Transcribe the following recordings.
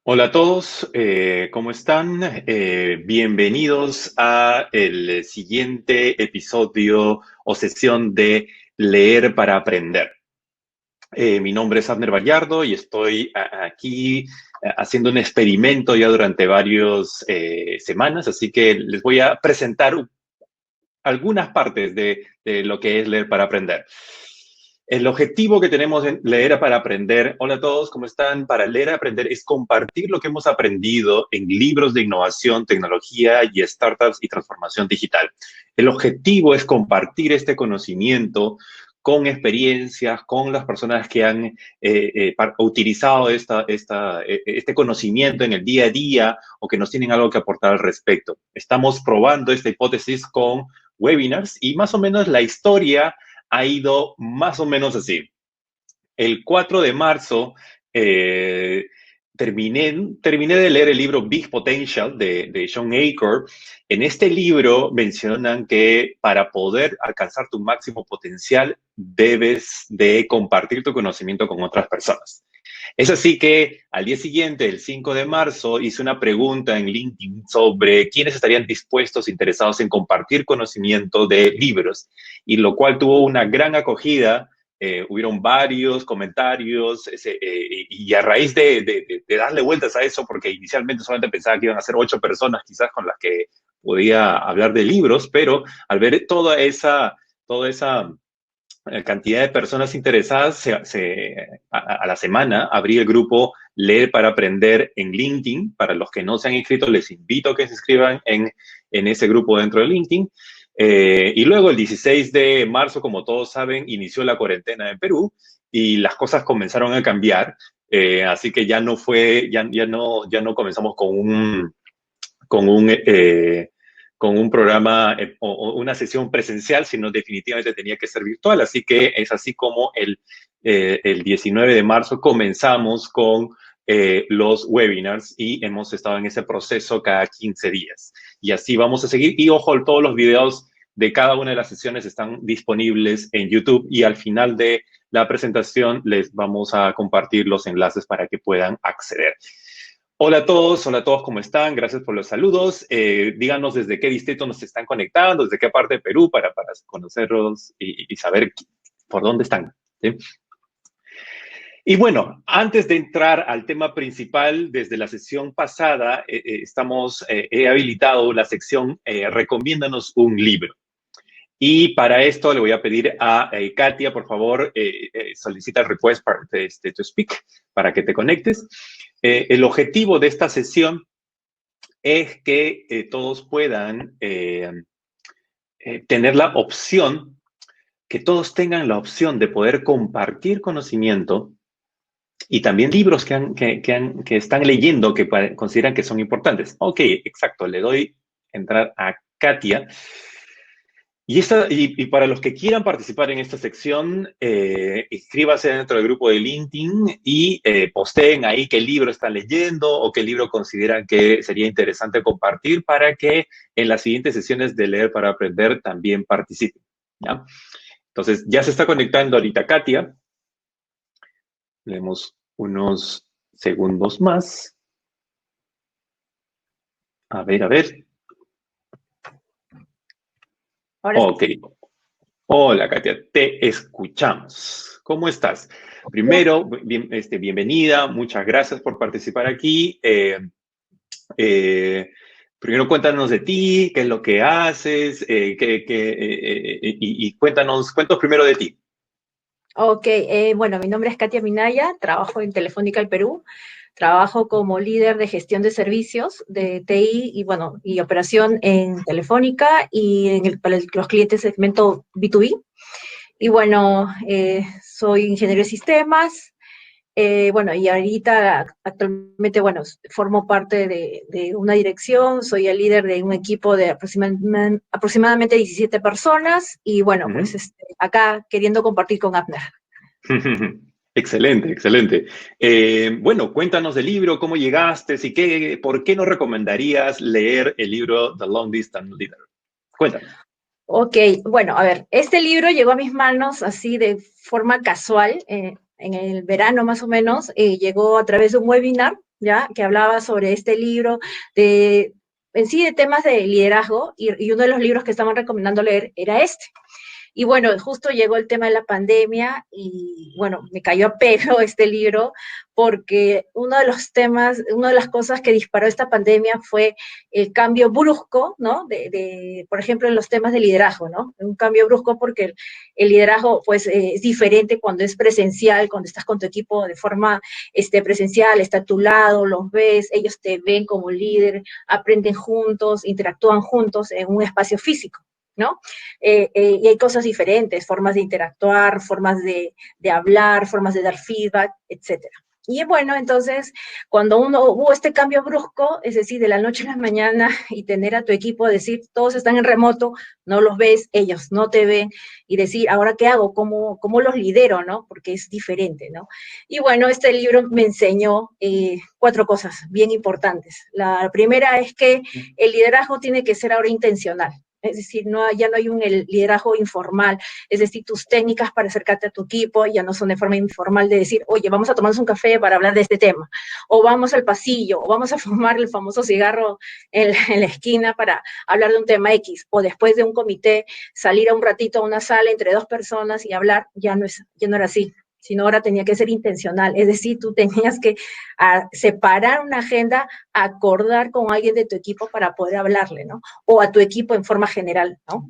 Hola a todos, ¿cómo están? Bienvenidos a el siguiente episodio o sesión de Leer para Aprender. Mi nombre es Abner Vallardo y estoy aquí haciendo un experimento ya durante varias semanas, así que les voy a presentar algunas partes de lo que es Leer para Aprender. El objetivo que tenemos en Leer para Aprender, hola a todos, ¿cómo están? Para Leer para Aprender es compartir lo que hemos aprendido en libros de innovación, tecnología y startups y transformación digital. El objetivo es compartir este conocimiento con experiencias, con las personas que han utilizado este conocimiento en el día a día o que nos tienen algo que aportar al respecto. Estamos probando esta hipótesis con webinars y más o menos la historia ha ido más o menos así. El 4 de marzo terminé de leer el libro Big Potential de Sean Achor. En este libro mencionan que para poder alcanzar tu máximo potencial debes de compartir tu conocimiento con otras personas. Es así que al día siguiente, el 5 de marzo, hice una pregunta en LinkedIn sobre quiénes estarían dispuestos, interesados en compartir conocimiento de libros, y lo cual tuvo una gran acogida. Hubieron varios comentarios y a raíz de darle vueltas a eso, porque inicialmente solamente pensaba que iban a ser 8 personas quizás con las que podía hablar de libros, pero al ver toda esa cantidad de personas interesadas, a la semana abrí el grupo Leer para Aprender en LinkedIn. Para los que no se han inscrito, les invito a que se inscriban en ese grupo dentro de LinkedIn. Y luego el 16 de marzo, como todos saben, inició la cuarentena en Perú y las cosas comenzaron a cambiar. Así que ya no comenzamos con un programa o una sesión presencial, sino definitivamente tenía que ser virtual. Así que es así como el 19 de marzo comenzamos con los webinars y hemos estado en ese proceso cada 15 días. Y así vamos a seguir. Y ojo, todos los videos de cada una de las sesiones están disponibles en YouTube y al final de la presentación les vamos a compartir los enlaces para que puedan acceder. Hola a todos, ¿cómo están? Gracias por los saludos. Díganos desde qué distrito nos están conectando, desde qué parte de Perú, para conocerlos y saber por dónde están. ¿Sí? Y bueno, antes de entrar al tema principal, desde la sesión pasada he habilitado la sección Recomiéndanos un libro. Y para esto le voy a pedir a Katia, por favor, solicita el request to speak para que te conectes. El objetivo de esta sesión es que todos puedan tener la opción, que todos tengan la opción de poder compartir conocimiento y también libros que están leyendo que consideran que son importantes. Ok, exacto, le doy entrar a Katia. Y para los que quieran participar en esta sección, inscríbase dentro del grupo de LinkedIn y posteen ahí qué libro están leyendo o qué libro consideran que sería interesante compartir para que en las siguientes sesiones de Leer para Aprender también participen. ¿Ya? Entonces, ya se está conectando ahorita Katia. Leemos unos segundos más. A ver, a ver. Ahora Ok. Hola, Katia, te escuchamos. ¿Cómo estás? Primero, bienvenida, muchas gracias por participar aquí. Primero cuéntanos de ti, qué es lo que haces, y cuéntanos primero de ti. Ok, bueno, mi nombre es Katia Minaya, trabajo en Telefónica del Perú, trabajo como líder de gestión de servicios de TI y, bueno, y operación en Telefónica y para los clientes segmento B2B. Y bueno, soy ingeniero de sistemas, bueno, y ahorita actualmente, bueno, formo parte de una dirección, soy el líder de un equipo de aproximadamente 17 personas y bueno, pues acá queriendo compartir con Abner. Excelente, excelente. Bueno, cuéntanos del libro, cómo llegaste y por qué nos recomendarías leer el libro The Long Distance Leader. Cuéntanos. Ok, bueno, a ver, este libro llegó a mis manos así de forma casual, en el verano más o menos, llegó a través de un webinar ¿ya? Que hablaba sobre este libro en sí de temas de liderazgo, y uno de los libros que estaban recomendando leer era este. Y bueno, justo llegó el tema de la pandemia y bueno, me cayó a pelo este libro porque uno de los temas, una de las cosas que disparó esta pandemia fue el cambio brusco, ¿no? Por ejemplo, en los temas de liderazgo, ¿no? Un cambio brusco porque el liderazgo, pues, es diferente cuando es presencial, cuando estás con tu equipo de forma presencial, está a tu lado, los ves, ellos te ven como líder, aprenden juntos, interactúan juntos en un espacio físico, ¿no? Y hay cosas diferentes, formas de interactuar, formas de hablar, formas de dar feedback, etcétera. Y bueno, entonces, cuando hubo este cambio brusco, es decir, de la noche a la mañana, y tener a tu equipo decir, todos están en remoto, no los ves, ellos no te ven, y decir, ¿ahora qué hago? ¿Cómo los lidero, no? Porque es diferente, ¿no? Y bueno, este libro me enseñó 4 cosas bien importantes. La primera es que el liderazgo tiene que ser ahora intencional. Es decir, ya no hay un liderazgo informal, es decir, tus técnicas para acercarte a tu equipo ya no son de forma informal de decir, oye, vamos a tomarnos un café para hablar de este tema, o vamos al pasillo, o vamos a fumar el famoso cigarro en la esquina para hablar de un tema X, o después de un comité salir a un ratito a una sala entre 2 personas y hablar, ya no era así, sino ahora tenía que ser intencional, es decir, tú tenías que separar una agenda, acordar con alguien de tu equipo para poder hablarle, ¿no? O a tu equipo en forma general, ¿no?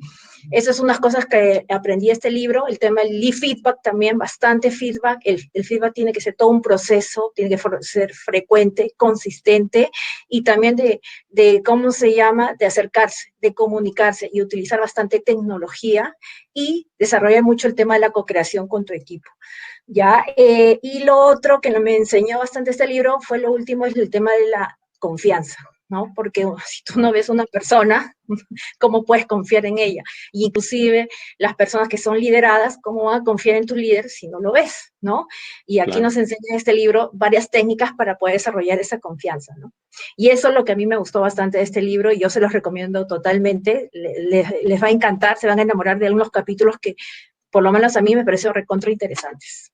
Esas son unas cosas que aprendí este libro, el tema del feedback también, bastante feedback, el feedback tiene que ser todo un proceso, tiene que ser frecuente, consistente, y también ¿cómo se llama?, de acercarse, de comunicarse y utilizar bastante tecnología y desarrollar mucho el tema de la co-creación con tu equipo. ¿Ya? Y lo otro que me enseñó bastante este libro fue lo último, es el tema de la confianza, ¿no? Porque si tú no ves una persona, ¿cómo puedes confiar en ella? Y inclusive las personas que son lideradas, ¿cómo van a confiar en tu líder si no lo ves, ¿no? Y aquí nos enseña en este libro varias técnicas para poder desarrollar esa confianza, ¿no? Y eso es lo que a mí me gustó bastante de este libro y yo se los recomiendo totalmente, les va a encantar, se van a enamorar de algunos capítulos que por lo menos a mí me parecieron recontra interesantes.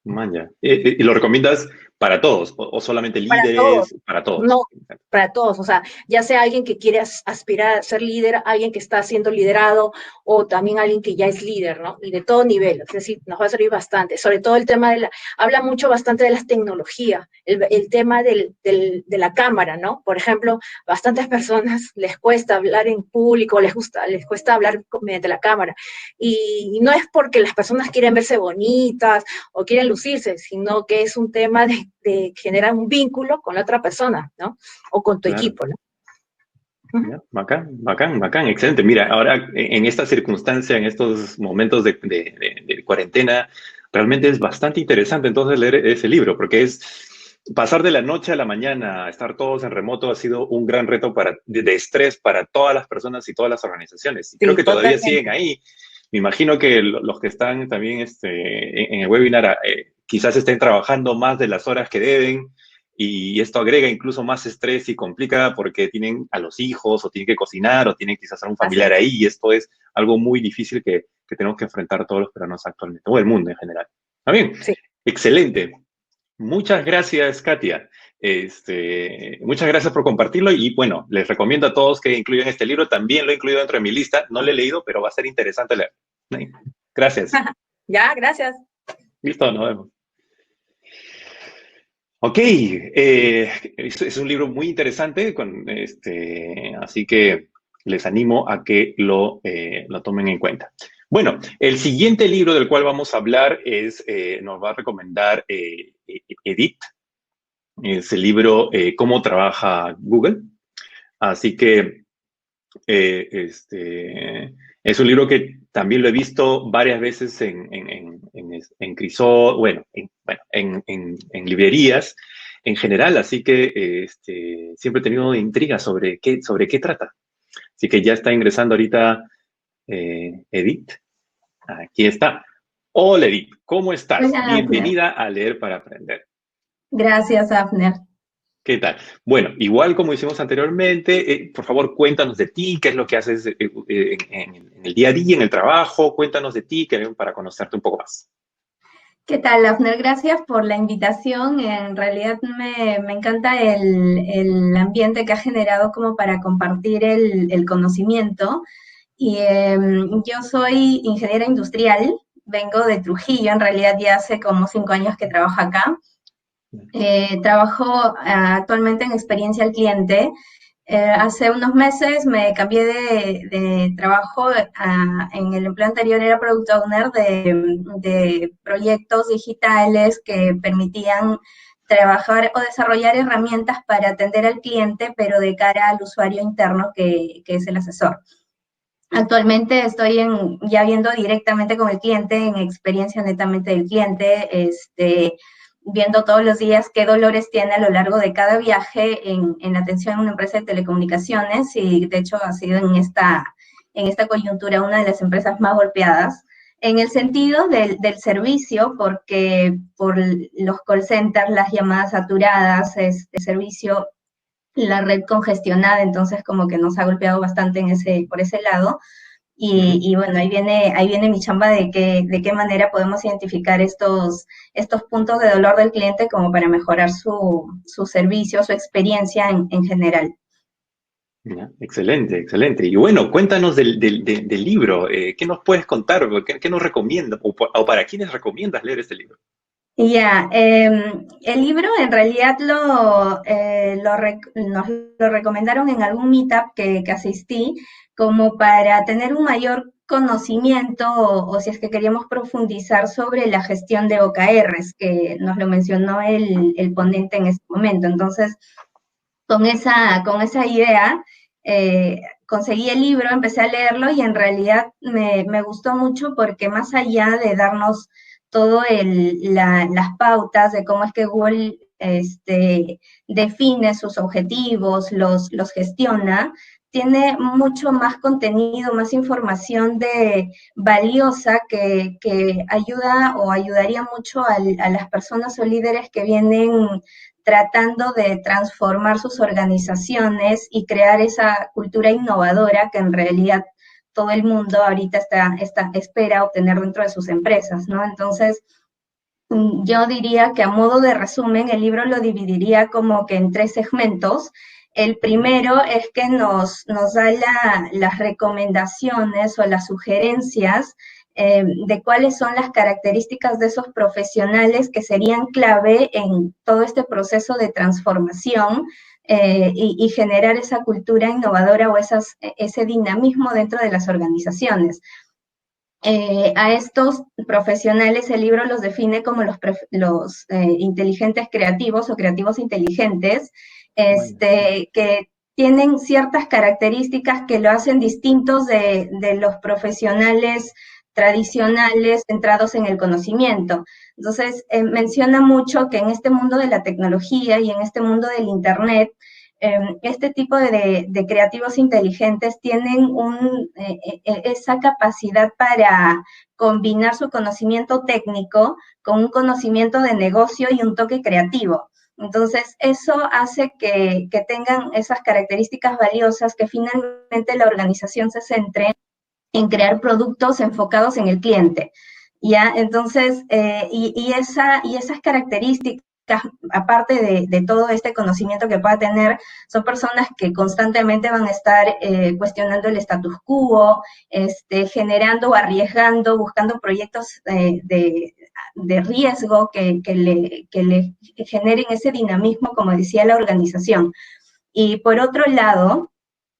Manja. ¿Y lo recomiendas para todos o solamente líderes? Para todos. No, para todos, o sea, ya sea alguien que quiere aspirar a ser líder, alguien que está siendo liderado o también alguien que ya es líder, ¿no? Y de todo nivel, es decir, nos va a servir bastante, sobre todo el tema habla mucho bastante de las tecnologías, el tema de la cámara, ¿no? Por ejemplo, bastantes personas les cuesta hablar en público, les cuesta hablar mediante la cámara, y no es porque las personas quieren verse bonitas o quieren lucirse, sino que es un tema de generar un vínculo con la otra persona, ¿no? O con tu equipo, ¿no? Ya, bacán, bacán, bacán, excelente. Mira, ahora en esta circunstancia, en estos momentos de cuarentena, realmente es bastante interesante entonces leer ese libro, porque es pasar de la noche a la mañana a estar todos en remoto ha sido un gran reto de estrés para todas las personas y todas las organizaciones. Y creo que todavía siguen ahí. Me imagino que los que están también en el webinar quizás estén trabajando más de las horas que deben. Y esto agrega incluso más estrés y complica porque tienen a los hijos o tienen que cocinar o tienen quizás a un familiar ahí y esto es algo muy difícil que tenemos que enfrentar todos los peruanos actualmente, o el mundo en general. ¿Está bien? Sí. Excelente. Muchas gracias, Katia. Muchas gracias por compartirlo y bueno, les recomiendo a todos que incluyan este libro. También lo he incluido dentro de mi lista. No lo he leído, pero va a ser interesante leer. Gracias. Ya, gracias. Listo, nos vemos. Ok, es un libro muy interesante, así que les animo a que lo tomen en cuenta. Bueno, el siguiente libro del cual vamos a hablar nos va a recomendar Edith. Es el libro Cómo trabaja Google. Así que es un libro que también lo he visto varias veces en Crisol, bueno, en librerías en general, así que siempre he tenido intriga sobre qué trata. Así que ya está ingresando ahorita Edith. Aquí está. Hola Edith, ¿cómo estás? Hola, bienvenida a Leer para Aprender. Gracias, Afner. ¿Qué tal? Bueno, igual como hicimos anteriormente, por favor cuéntanos de ti, qué es lo que haces en el día a día, en el trabajo, cuéntanos de ti para conocerte un poco más. ¿Qué tal, Afner? Gracias por la invitación. En realidad me encanta el ambiente que ha generado como para compartir el conocimiento. Y yo soy ingeniera industrial, vengo de Trujillo, en realidad ya hace como 5 años que trabajo acá. Trabajo actualmente en experiencia al cliente. Hace unos meses me cambié de trabajo. En el empleo anterior era product owner de proyectos digitales que permitían trabajar o desarrollar herramientas para atender al cliente, pero de cara al usuario interno que es el asesor. Actualmente estoy ya viendo directamente con el cliente, en experiencia netamente del cliente, viendo todos los días qué dolores tiene a lo largo de cada viaje en atención a una empresa de telecomunicaciones, y de hecho ha sido en esta coyuntura una de las empresas más golpeadas, en el sentido del servicio, porque por los call centers, las llamadas saturadas, servicio, la red congestionada, entonces como que nos ha golpeado bastante por ese lado. Y bueno, ahí viene mi chamba de qué manera podemos identificar estos puntos de dolor del cliente como para mejorar su servicio, su experiencia en general. Ya, excelente, excelente. Y bueno, cuéntanos del libro. ¿Qué nos puedes contar? ¿Qué nos recomiendas? O para quiénes recomiendas leer este libro? Ya, el libro en realidad nos lo recomendaron en algún meetup que asistí, como para tener un mayor conocimiento o si es que queríamos profundizar sobre la gestión de OKRs, que nos lo mencionó el ponente en este momento. Entonces, con esa idea, conseguí el libro, empecé a leerlo y en realidad me gustó mucho porque más allá de darnos todo las pautas de cómo es que Google define sus objetivos, los gestiona, tiene mucho más contenido, más información valiosa que ayuda o ayudaría mucho a las personas o líderes que vienen tratando de transformar sus organizaciones y crear esa cultura innovadora que en realidad todo el mundo ahorita espera obtener dentro de sus empresas, ¿no? Entonces, yo diría que a modo de resumen, el libro lo dividiría como que en 3 segmentos. El primero es que nos da las recomendaciones o las sugerencias de cuáles son las características de esos profesionales que serían clave en todo este proceso de transformación y generar esa cultura innovadora o ese dinamismo dentro de las organizaciones. A estos profesionales el libro los define como los inteligentes creativos o creativos inteligentes, que tienen ciertas características que lo hacen distintos de los profesionales tradicionales centrados en el conocimiento. Entonces, menciona mucho que en este mundo de la tecnología y en este mundo del Internet, este tipo de creativos inteligentes tienen esa capacidad para combinar su conocimiento técnico con un conocimiento de negocio y un toque creativo. Entonces, eso hace que tengan esas características valiosas, que finalmente la organización se centre en crear productos enfocados en el cliente. ¿Ya? Entonces, esas características, aparte de todo este conocimiento que pueda tener, son personas que constantemente van a estar cuestionando el status quo, generando o arriesgando, buscando proyectos de riesgo que le generen ese dinamismo, como decía la organización. Y por otro lado,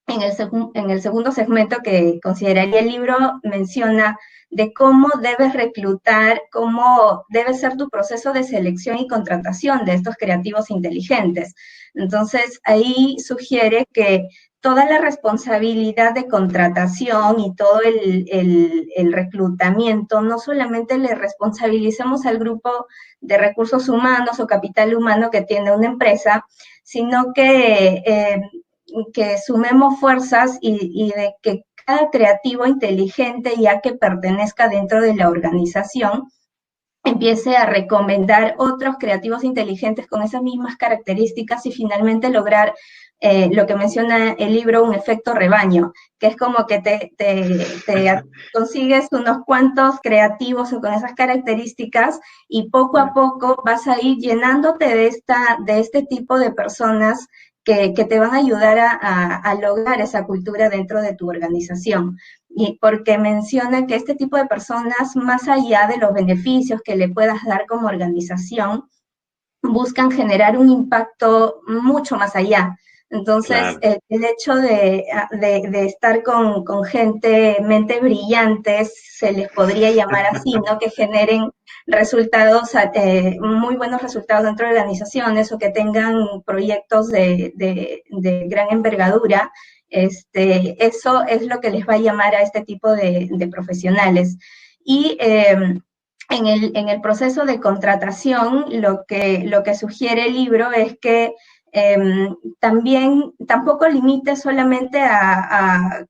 en el segundo segmento que consideraría el libro, menciona de cómo debes reclutar, cómo debe ser tu proceso de selección y contratación de estos creativos inteligentes. Entonces, ahí sugiere que toda la responsabilidad de contratación y todo el reclutamiento, no solamente le responsabilicemos al grupo de recursos humanos o capital humano que tiene una empresa, sino que sumemos fuerzas y de que cada creativo inteligente, ya que pertenezca dentro de la organización, empiece a recomendar otros creativos inteligentes con esas mismas características y finalmente lograr lo que menciona el libro, un efecto rebaño, que es como que te consigues unos cuantos creativos o con esas características y poco a poco vas a ir llenándote de este tipo de personas que te van a ayudar a lograr esa cultura dentro de tu organización. Y porque menciona que este tipo de personas, más allá de los beneficios que le puedas dar como organización, buscan generar un impacto mucho más allá. Entonces, Claro. el hecho de estar con gente, mente brillantes, se les podría llamar así, ¿no? Que generen resultados, muy buenos resultados dentro de organizaciones o que tengan proyectos de gran envergadura, eso es lo que les va a llamar a este tipo de profesionales. Y en el proceso de contratación, lo que sugiere el libro es que también tampoco limite solamente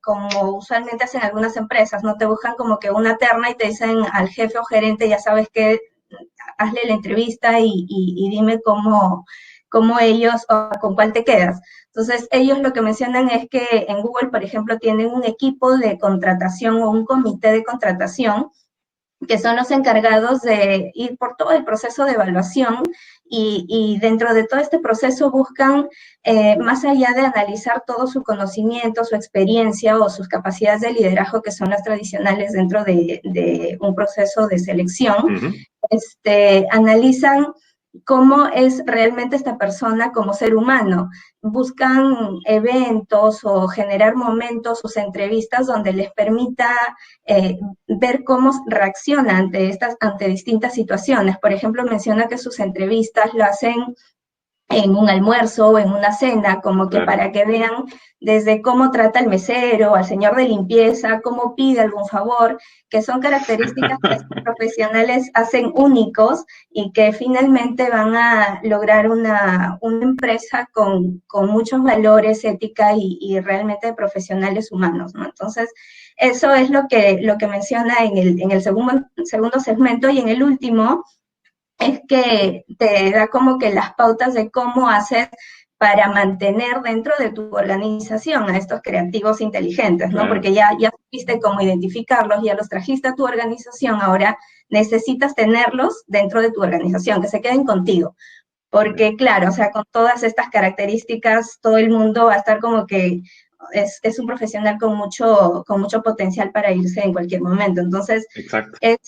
como usualmente hacen algunas empresas, no te buscan como que una terna y te dicen al jefe o gerente, ya sabes que hazle la entrevista y dime cómo ellos o con cuál te quedas. Entonces, ellos lo que mencionan es que en Google, por ejemplo, tienen un equipo de contratación o un comité de contratación que son los encargados de ir por todo el proceso de evaluación y dentro de todo este proceso buscan, más allá de analizar todo su conocimiento, su experiencia o sus capacidades de liderazgo, que son las tradicionales dentro de un proceso de selección, analizan cómo es realmente esta persona como ser humano. Buscan eventos o generar momentos, sus entrevistas donde les permita ver cómo reacciona ante distintas situaciones. Por ejemplo, menciona que sus entrevistas lo hacen en un almuerzo o en una cena, como que para que vean desde cómo trata el mesero, al señor de limpieza, cómo pide algún favor, que son características que estos profesionales hacen únicos y que finalmente van a lograr una empresa con muchos valores, ética y realmente profesionales humanos, ¿no? Entonces, eso es lo que menciona en el segundo segmento, y en el último es que te da como que las pautas de cómo hacer para mantener dentro de tu organización a estos creativos inteligentes, ¿no? Claro. Porque ya supiste cómo identificarlos, ya los trajiste a tu organización, ahora necesitas tenerlos dentro de tu organización, que se queden contigo. Porque, claro, o sea, con todas estas características, todo el mundo va a estar como que es un profesional con mucho potencial para irse en cualquier momento. Entonces, Exacto. es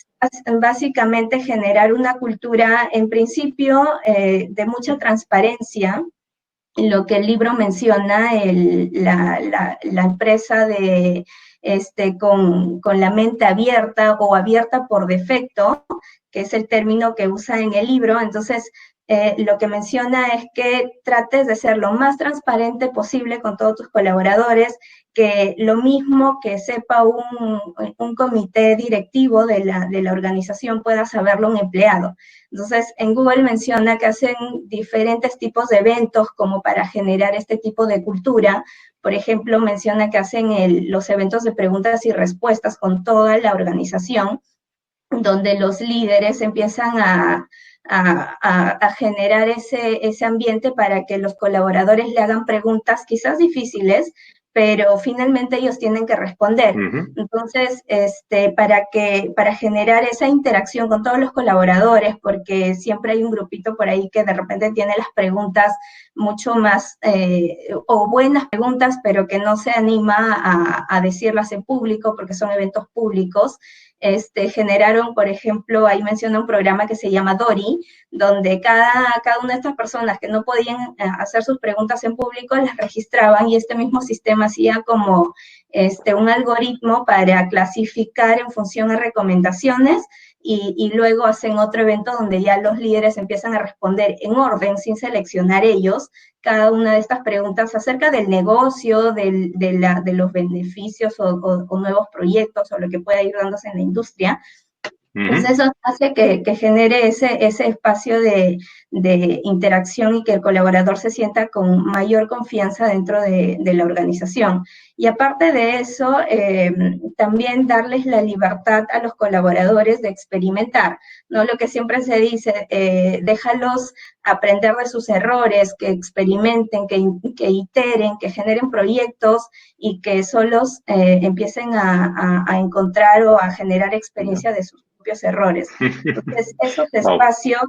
básicamente generar una cultura, en principio, de mucha transparencia. Lo que el libro menciona, la empresa con la mente abierta o abierta por defecto, que es el término que usa en el libro. Entonces, lo que menciona es que trates de ser lo más transparente posible con todos tus colaboradores, que lo mismo que sepa un comité directivo de la organización pueda saberlo un empleado. Entonces, en Google menciona que hacen diferentes tipos de eventos como para generar este tipo de cultura. Por ejemplo, menciona que hacen los eventos de preguntas y respuestas con toda la organización, donde los líderes empiezan a generar ese ambiente para que los colaboradores le hagan preguntas quizás difíciles, pero finalmente ellos tienen que responder. Entonces, para generar esa interacción con todos los colaboradores, porque siempre hay un grupito por ahí que de repente tiene las preguntas mucho más, o buenas preguntas, pero que no se anima a decirlas en público porque son eventos públicos. Generaron, por ejemplo, ahí menciona un programa que se llama Dori, donde cada una de estas personas que no podían hacer sus preguntas en público las registraban, y este mismo sistema hacía como un algoritmo para clasificar en función a recomendaciones, y luego hacen otro evento donde ya los líderes empiezan a responder en orden, sin seleccionar ellos, cada una de estas preguntas acerca del negocio, de los beneficios o nuevos proyectos o lo que pueda ir dándose en la industria. Entonces eso hace que genere ese espacio de interacción y que el colaborador se sienta con mayor confianza dentro de la organización. Y aparte de eso, también darles la libertad a los colaboradores de experimentar, ¿no? Lo que siempre se dice, déjalos aprender de sus errores, que experimenten, que iteren, que generen proyectos y que solos empiecen a encontrar o a generar experiencia de sus propios errores. Entonces, esos espacios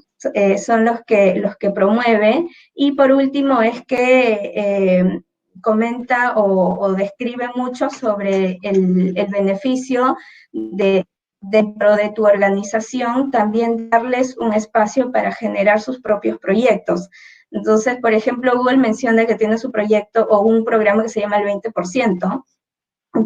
son los que promueve. Y por último es que comenta o describe mucho sobre el beneficio dentro de tu organización, también darles un espacio para generar sus propios proyectos. Entonces, por ejemplo, Google menciona que tiene su proyecto o un programa que se llama el 20%,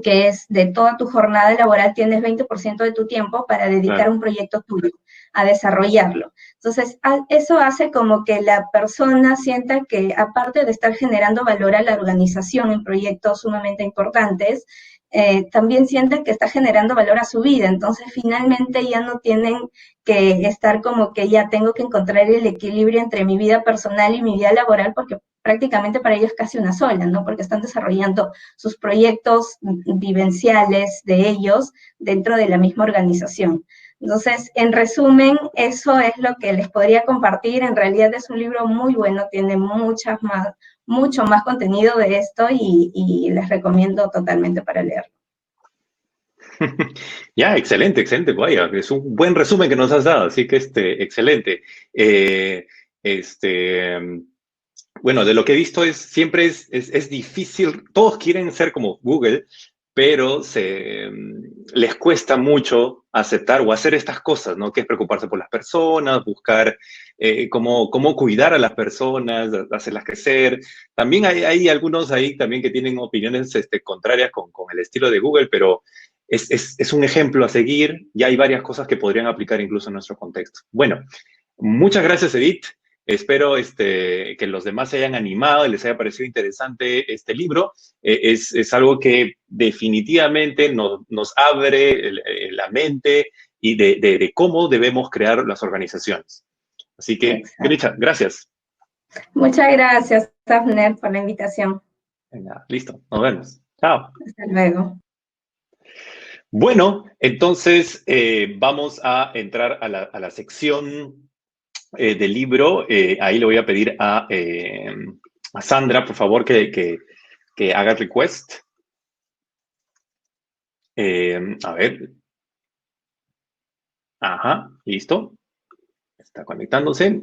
que es de toda tu jornada laboral tienes 20% de tu tiempo para dedicar a un proyecto tuyo, a desarrollarlo. Entonces, eso hace como que la persona sienta que, aparte de estar generando valor a la organización en proyectos sumamente importantes, también siente que está generando valor a su vida. Entonces, finalmente ya no tienen que estar como que ya tengo que encontrar el equilibrio entre mi vida personal y mi vida laboral, porque prácticamente para ellos es casi una sola, ¿no? Porque están desarrollando sus proyectos vivenciales de ellos dentro de la misma organización. Entonces, en resumen, eso es lo que les podría compartir. En realidad es un libro muy bueno, tiene mucho más contenido de esto y les recomiendo totalmente para leerlo. Ya, excelente, excelente, vaya, es un buen resumen que nos has dado, así que excelente. Bueno, de lo que he visto siempre es difícil, todos quieren ser como Google, pero les cuesta mucho aceptar o hacer estas cosas, ¿no? Que es preocuparse por las personas, buscar cómo cuidar a las personas, hacerlas crecer. También hay algunos ahí también que tienen opiniones contrarias con el estilo de Google, pero es un ejemplo a seguir y hay varias cosas que podrían aplicar incluso en nuestro contexto. Bueno, muchas gracias, Edith. Espero que los demás se hayan animado y les haya parecido interesante este libro. Es algo que definitivamente nos abre la mente y de cómo debemos crear las organizaciones. Así que, Grisha, gracias. Muchas gracias, Safner, por la invitación. Venga, listo. Nos vemos. Chao. Hasta luego. Bueno, entonces vamos a entrar a la sección del libro. Ahí le voy a pedir a Sandra, por favor, que haga request. A ver. Ajá, listo. Está conectándose.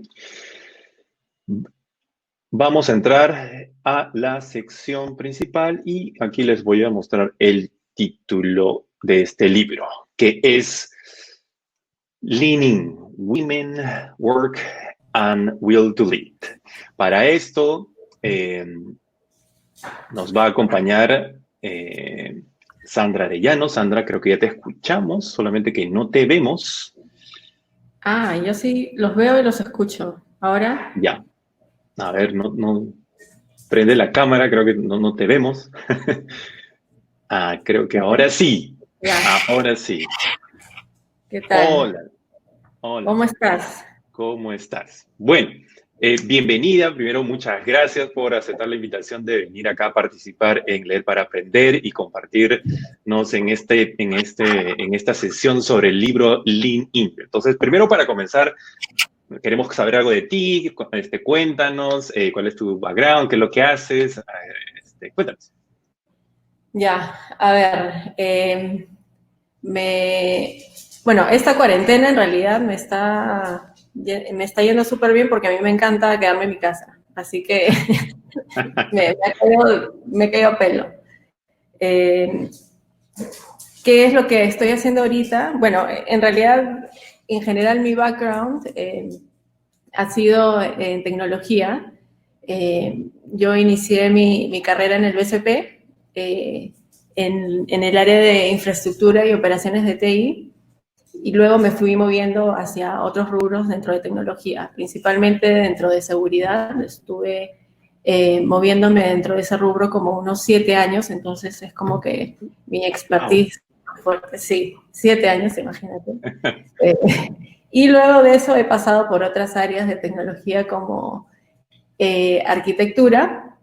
Vamos a entrar a la sección principal y aquí les voy a mostrar el título de este libro, que es Leaning, Women, Work and Will to Lead. Para esto nos va a acompañar Sandra Arellano. Sandra, creo que ya te escuchamos, solamente que no te vemos. Ah, yo sí los veo y los escucho. ¿Ahora? Ya. A ver, no prende la cámara, creo que no te vemos. Creo que ahora sí. Ya. Ahora sí. ¿Qué tal? Hola. ¿Cómo estás? ¿Cómo estás? Bueno, bienvenida. Primero, muchas gracias por aceptar la invitación de venir acá a participar en Leer para Aprender y compartirnos en esta sesión sobre el libro Lean In. Entonces, primero, para comenzar, queremos saber algo de ti. Cuéntanos cuál es tu background, qué es lo que haces. Cuéntanos. Ya, a ver, bueno, esta cuarentena en realidad me está yendo súper bien porque a mí me encanta quedarme en mi casa, así que me he caído a pelo. ¿Qué es lo que estoy haciendo ahorita? Bueno, en realidad, en general mi background ha sido en tecnología. Yo inicié mi carrera en el BCP, en el área de infraestructura y operaciones de TI, y luego me fui moviendo hacia otros rubros dentro de tecnología, principalmente dentro de seguridad. Estuve moviéndome dentro de ese rubro como unos 7 años, entonces es como que mi expertise fuerte, sí, 7 años, imagínate. Y luego de eso he pasado por otras áreas de tecnología como arquitectura,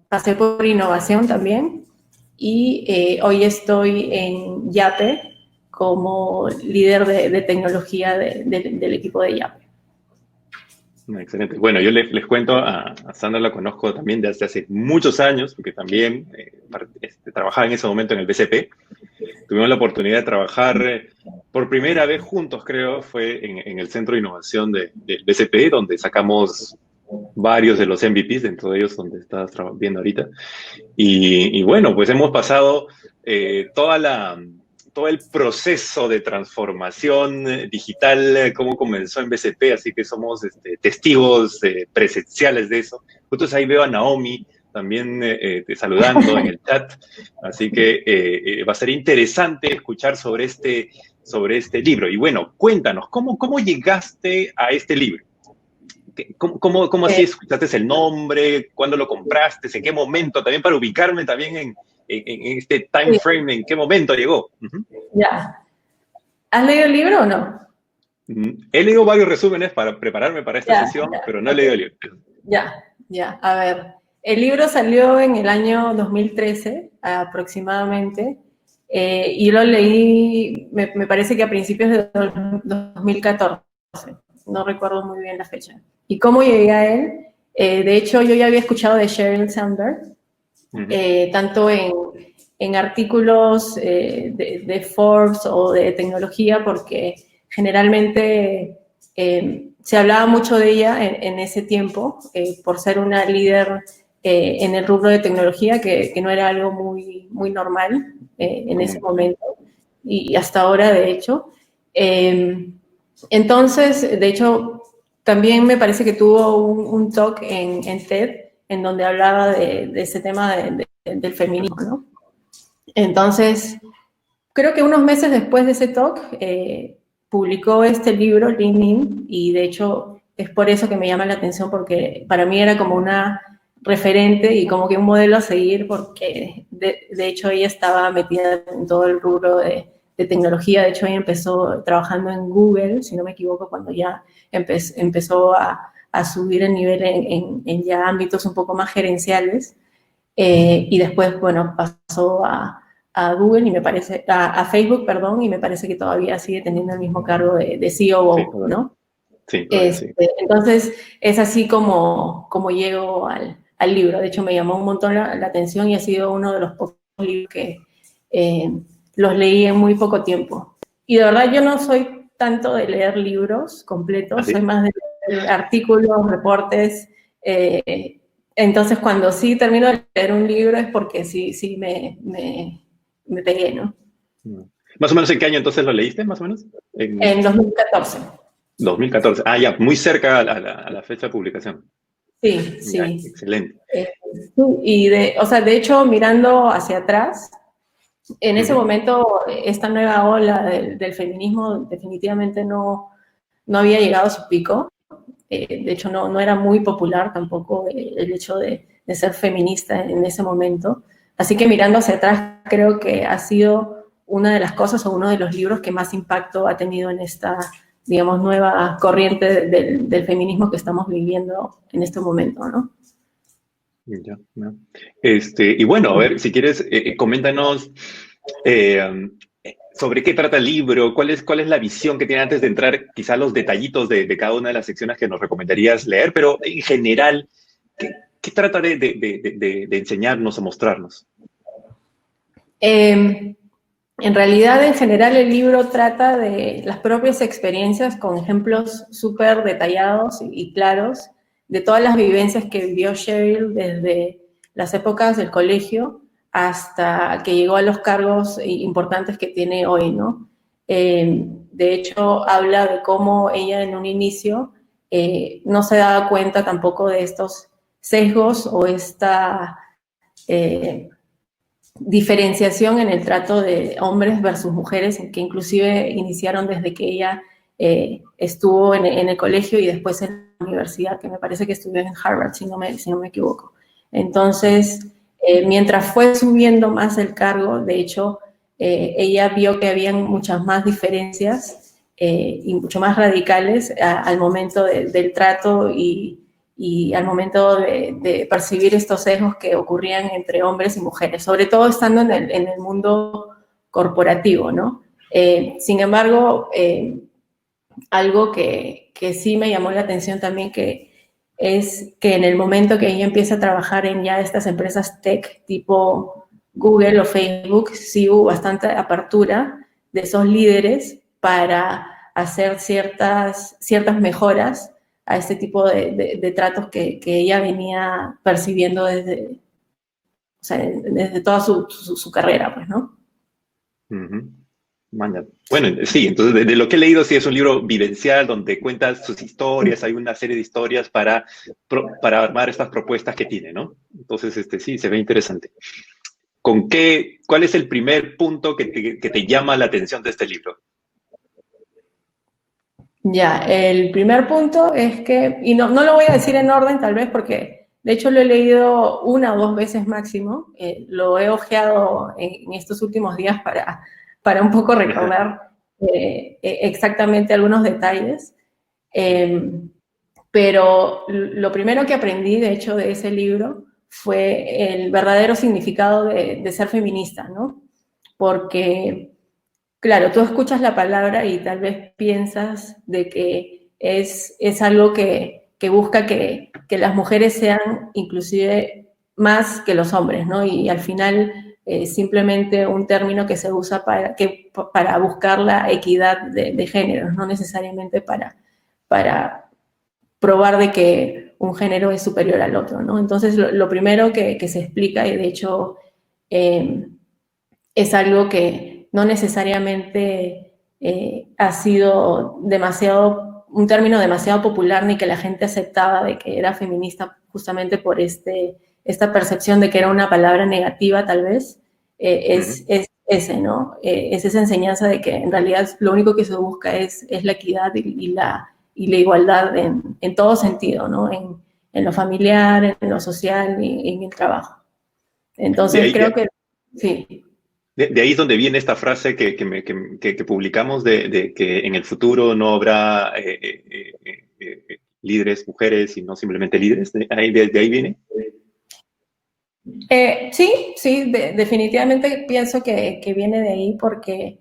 pasé por innovación también y hoy estoy en Yape como líder de tecnología del equipo de Yape. Excelente. Bueno, yo les cuento, a Sandra la conozco también desde hace muchos años, porque también trabajaba en ese momento en el BCP. Tuvimos la oportunidad de trabajar por primera vez juntos, creo, fue en el Centro de Innovación del BCP, donde sacamos varios de los MVPs, dentro de ellos donde estás viendo ahorita. Y bueno, pues hemos pasado todo el proceso de transformación digital, cómo comenzó en BCP, así que somos testigos presenciales de eso. Justo ahí veo a Naomi también saludando en el chat, así que va a ser interesante escuchar sobre este libro. Y bueno, cuéntanos, ¿cómo llegaste a este libro? ¿Cómo así escuchaste el nombre? ¿Cuándo lo compraste? ¿En qué momento? También para ubicarme también en este time frame, ¿en qué momento llegó? Ya. ¿Has leído el libro o no? He leído varios resúmenes para prepararme para esta sesión, pero no he leído el libro. Ya. A ver, el libro salió en el año 2013, aproximadamente, y lo leí, me parece que a principios de 2014. No recuerdo muy bien la fecha. ¿Y cómo llegué a él? De hecho, yo ya había escuchado de Sheryl Sandberg, tanto en artículos de Forbes o de tecnología, porque generalmente se hablaba mucho de ella en ese tiempo, por ser una líder en el rubro de tecnología, que no era algo muy normal en ese momento, y hasta ahora, de hecho. Entonces, de hecho, también me parece que tuvo un talk en TED, en donde hablaba de ese tema del feminismo, ¿no? Entonces, creo que unos meses después de ese talk, publicó este libro, Lean In, y de hecho es por eso que me llama la atención, porque para mí era como una referente y como que un modelo a seguir, porque de hecho ella estaba metida en todo el rubro de tecnología. De hecho ella empezó trabajando en Google, si no me equivoco, cuando ya empezó a subir el nivel en ya ámbitos un poco más gerenciales, y después, bueno, pasó a Google y me parece, a Facebook, perdón, y me parece que todavía sigue teniendo el mismo cargo de CEO, ¿no? Sí, sí. Entonces, es así como llego al libro. De hecho, me llamó un montón la atención y ha sido uno de los pocos libros que los leí en muy poco tiempo. Y de verdad, yo no soy tanto de leer libros completos, soy más de leer artículos, reportes. Entonces, cuando sí termino de leer un libro es porque sí me pegué, ¿no? ¿Más o menos en qué año entonces lo leíste, más o menos? En 2014. 2014. Ah, ya, muy cerca a la fecha de publicación. Sí. Ya, excelente. Y de hecho, mirando hacia atrás, en ese momento, esta nueva ola del feminismo definitivamente no había llegado a su pico. De hecho, no era muy popular tampoco el hecho de ser feminista en ese momento. Así que mirando hacia atrás, creo que ha sido una de las cosas o uno de los libros que más impacto ha tenido en esta, digamos, nueva corriente del feminismo que estamos viviendo en este momento, ¿no? Ya. Y bueno, a ver, si quieres, coméntanos sobre qué trata el libro, cuál es la visión que tiene antes de entrar quizá los detallitos de cada una de las secciones que nos recomendarías leer, pero en general, ¿qué trata de enseñarnos o mostrarnos? En realidad, en general, el libro trata de las propias experiencias con ejemplos súper detallados y claros de todas las vivencias que vivió Sheryl desde las épocas del colegio hasta que llegó a los cargos importantes que tiene hoy, ¿no? De hecho, habla de cómo ella en un inicio no se daba cuenta tampoco de estos sesgos o esta diferenciación en el trato de hombres versus mujeres, que inclusive iniciaron desde que ella estuvo en el colegio y después en la universidad, que me parece que estudió en Harvard, si no me equivoco. Entonces, mientras fue subiendo más el cargo, de hecho, ella vio que habían muchas más diferencias y mucho más radicales al momento del trato y al momento de percibir estos sesgos que ocurrían entre hombres y mujeres, sobre todo estando en el mundo corporativo, ¿no? Sin embargo, algo que sí me llamó la atención también, que es que en el momento que ella empieza a trabajar en ya estas empresas tech tipo Google o Facebook, sí hubo bastante apertura de esos líderes para hacer ciertas mejoras a este tipo de tratos que ella venía percibiendo desde, o sea, desde toda su carrera, pues, ¿no? Bueno, sí, entonces de lo que he leído, sí es un libro vivencial donde cuentas sus historias, hay una serie de historias para armar estas propuestas que tiene, ¿no? Entonces, sí, se ve interesante. ¿Cuál es el primer punto que te llama la atención de este libro? Ya, el primer punto es que, y no lo voy a decir en orden tal vez porque de hecho lo he leído 1 o 2 veces máximo, lo he hojeado en estos últimos días para un poco recordar exactamente algunos detalles, pero lo primero que aprendí de hecho de ese libro fue el verdadero significado de ser feminista, ¿no? Porque claro, tú escuchas la palabra y tal vez piensas de que es algo que busca que las mujeres sean inclusive más que los hombres, ¿no? Y al final simplemente un término que se usa para buscar la equidad de géneros, no necesariamente para probar de que un género es superior al otro, ¿no? Entonces, lo primero que se explica, y de hecho es algo que no necesariamente ha sido un término demasiado popular ni que la gente aceptaba de que era feminista justamente por esta percepción de que era una palabra negativa tal vez, es ese, ¿no? Es esa enseñanza de que en realidad lo único que se busca es la equidad y la igualdad en todo sentido, ¿no? En lo familiar, en lo social y en el trabajo. Entonces creo que sí. De ahí es donde viene esta frase que publicamos de que en el futuro no habrá líderes mujeres, sino simplemente líderes. ¿De ahí viene? Sí, definitivamente pienso que viene de ahí porque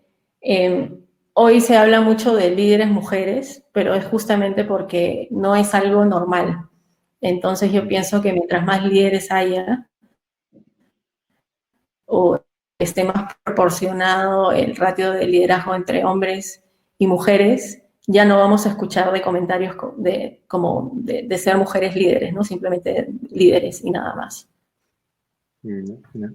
hoy se habla mucho de líderes mujeres, pero es justamente porque no es algo normal. Entonces yo pienso que mientras más líderes haya, o esté más proporcionado el ratio de liderazgo entre hombres y mujeres, ya no vamos a escuchar de comentarios de ser mujeres líderes, ¿no? Simplemente líderes y nada más.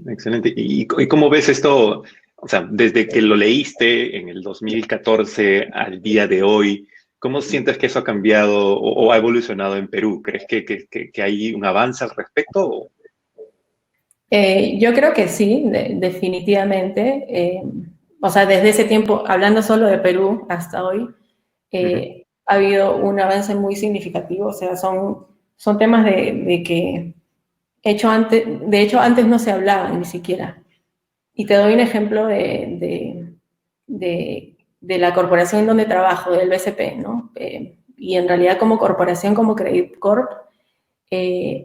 Excelente. ¿Y cómo ves esto? O sea, desde que lo leíste en el 2014 al día de hoy, ¿cómo sientes que eso ha cambiado o ha evolucionado en Perú? ¿Crees que hay un avance al respecto? Yo creo que sí, definitivamente. O sea, desde ese tiempo, hablando solo de Perú hasta hoy, ha habido un avance muy significativo. O sea, son temas de que, de hecho, antes no se hablaban ni siquiera. Y te doy un ejemplo de la corporación donde trabajo, del BCP, ¿no? Y en realidad como corporación, como Credit Corp,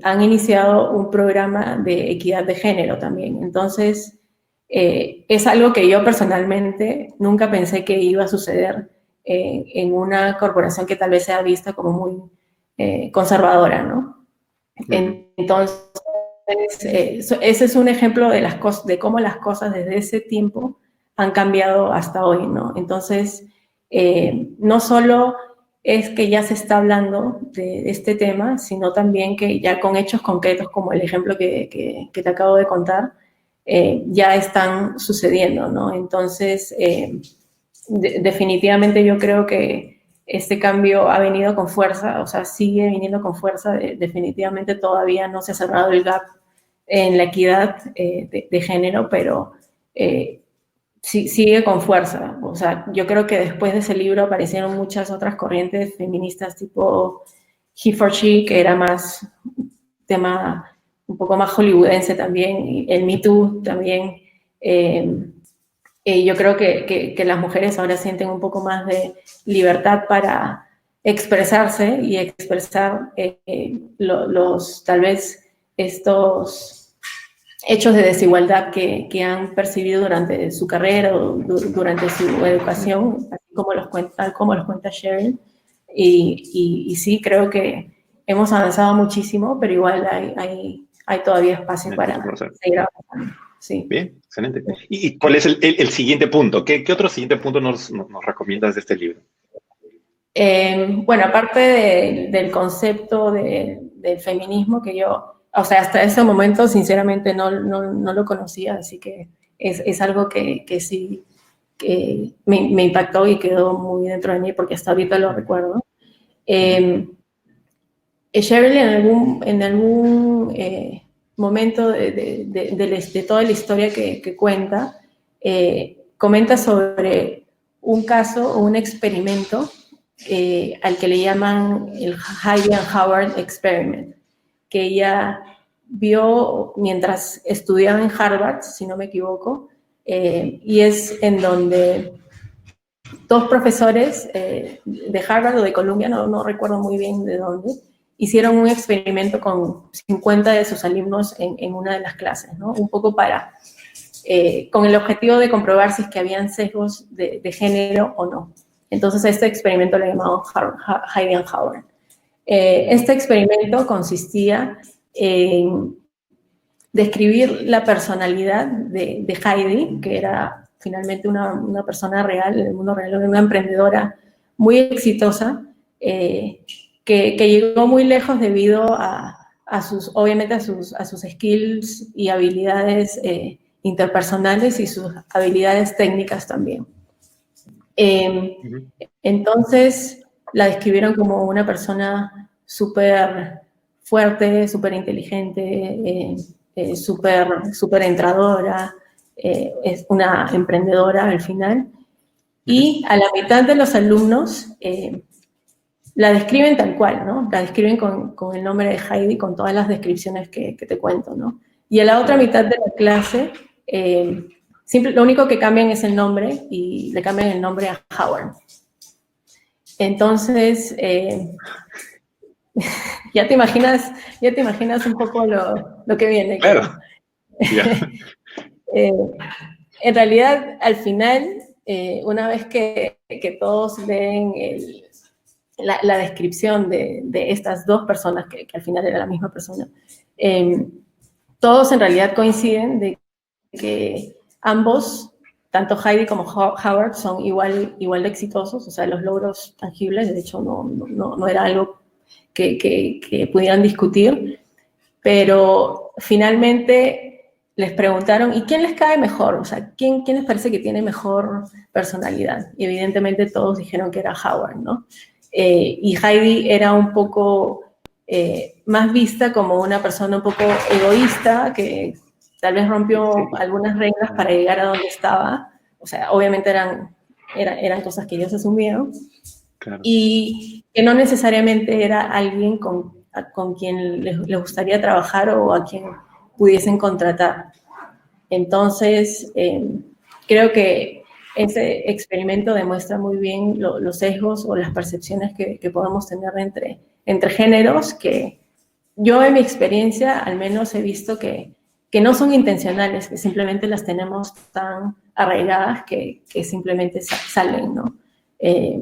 han iniciado un programa de equidad de género también. Entonces, es algo que yo personalmente nunca pensé que iba a suceder en una corporación que tal vez sea vista como muy conservadora, ¿no? Entonces, ese es un ejemplo de cómo las cosas desde ese tiempo han cambiado hasta hoy, ¿no? Entonces, no solo es que ya se está hablando de este tema, sino también que ya con hechos concretos, como el ejemplo que te acabo de contar, ya están sucediendo, ¿no? Entonces, definitivamente yo creo que este cambio ha venido con fuerza, o sea, sigue viniendo con fuerza, definitivamente todavía no se ha cerrado el gap en la equidad de género, pero sí, sigue con fuerza. O sea, yo creo que después de ese libro aparecieron muchas otras corrientes feministas tipo He for She, que era más tema un poco más hollywoodense también, y el Me Too también. Yo creo que las mujeres ahora sienten un poco más de libertad para expresarse y expresar tal vez estos hechos de desigualdad que han percibido durante su carrera o durante su educación. Así como los cuenta Cheryl. Y sí, creo que hemos avanzado muchísimo, pero igual hay todavía espacio para seguir avanzando. Sí. Bien, excelente. ¿Y cuál es el siguiente punto? ¿Qué otro siguiente punto nos recomiendas de este libro? Bueno, aparte del concepto del feminismo, que yo, o sea, hasta ese momento, sinceramente, no lo conocía, así que es algo que sí que me impactó y quedó muy dentro de mí, porque hasta ahorita lo recuerdo. Cheryl en algún momento de toda la historia que cuenta, comenta sobre un caso o un experimento al que le llaman el Heidi and Howard Experiment, que ella vio mientras estudiaba en Harvard, si no me equivoco, y es en donde dos profesores de Harvard o de Columbia, no recuerdo muy bien de dónde, hicieron un experimento con 50 de sus alumnos en una de las clases, ¿no? Un poco con el objetivo de comprobar si es que habían sesgos de género o no. Entonces, este experimento lo llamaban Heidi and Howard. Este experimento consistía en describir la personalidad de Heidi, que era finalmente una persona real, en el mundo real, una emprendedora muy exitosa, que llegó muy lejos debido obviamente a sus skills y habilidades interpersonales y sus habilidades técnicas también. Entonces la describieron como una persona súper fuerte, súper inteligente, súper entradora, es una emprendedora al final. Y a la mitad de los alumnos la describen tal cual, ¿no? La describen con el nombre de Heidi, con todas las descripciones que te cuento, ¿no? Y a la otra mitad de la clase, lo único que cambian es el nombre, y le cambian el nombre a Howard. Entonces, ya te imaginas un poco lo que viene. Claro. Yeah. En realidad, al final, una vez que todos leen la descripción de estas dos personas, que al final era la misma persona, todos en realidad coinciden de que ambos, tanto Heidi como Howard, son igual de exitosos, o sea, los logros tangibles, de hecho, no era algo que pudieran discutir, pero finalmente les preguntaron, ¿y quién les cae mejor? O sea, ¿quién les parece que tiene mejor personalidad? Y evidentemente todos dijeron que era Howard, ¿no? Y Heidi era un poco más vista como una persona un poco egoísta, que tal vez rompió algunas reglas para llegar a donde estaba. O sea, obviamente eran cosas que ellos asumieron. Claro. Y que no necesariamente era alguien con quien les gustaría trabajar o a quien pudiesen contratar. Entonces, creo que ese experimento demuestra muy bien los sesgos o las percepciones que podemos tener entre géneros, que yo en mi experiencia al menos he visto que no son intencionales, que simplemente las tenemos tan arraigadas que simplemente salen, ¿no?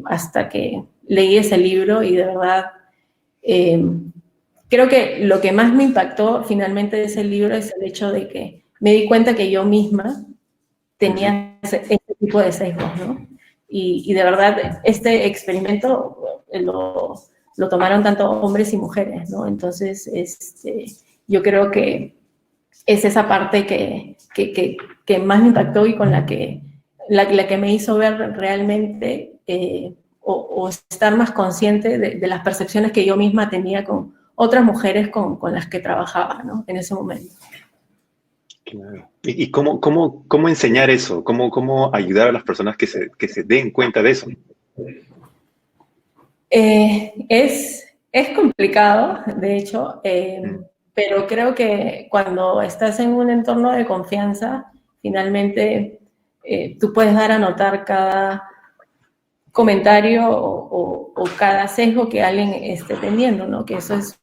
Hasta que leí ese libro y de verdad creo que lo que más me impactó finalmente de ese libro es el hecho de que me di cuenta que yo misma tenía ese tipo de sesgos, ¿no? Y de verdad, este experimento lo tomaron tanto hombres y mujeres, ¿no? Entonces, yo creo que es esa parte que más me impactó y con la que me hizo ver realmente o estar más consciente de las percepciones que yo misma tenía con otras mujeres con las que trabajaba, ¿no? En ese momento. Claro. ¿Y cómo enseñar eso? ¿Cómo ayudar a las personas que se den cuenta de eso? Es complicado, de hecho, pero creo que cuando estás en un entorno de confianza, finalmente tú puedes dar a notar cada comentario o cada sesgo que alguien esté teniendo, ¿no? Que eso es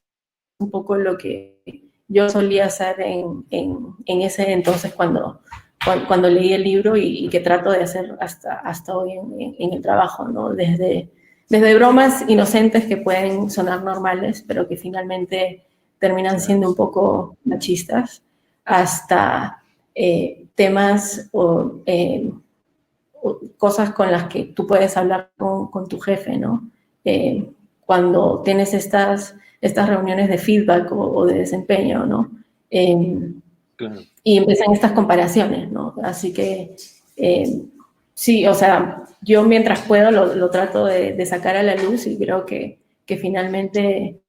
un poco lo que yo solía hacer en ese entonces cuando cuando leí el libro y que trato de hacer hasta hoy en el trabajo, ¿no? Desde bromas inocentes que pueden sonar normales, pero que finalmente terminan siendo un poco machistas, hasta temas o cosas con las que tú puedes hablar con tu jefe, ¿no? Cuando tienes estas reuniones de feedback o de desempeño, ¿no? Claro. Y empiezan estas comparaciones, ¿no? Así que, sí, o sea, yo mientras puedo lo trato de sacar a la luz y creo que finalmente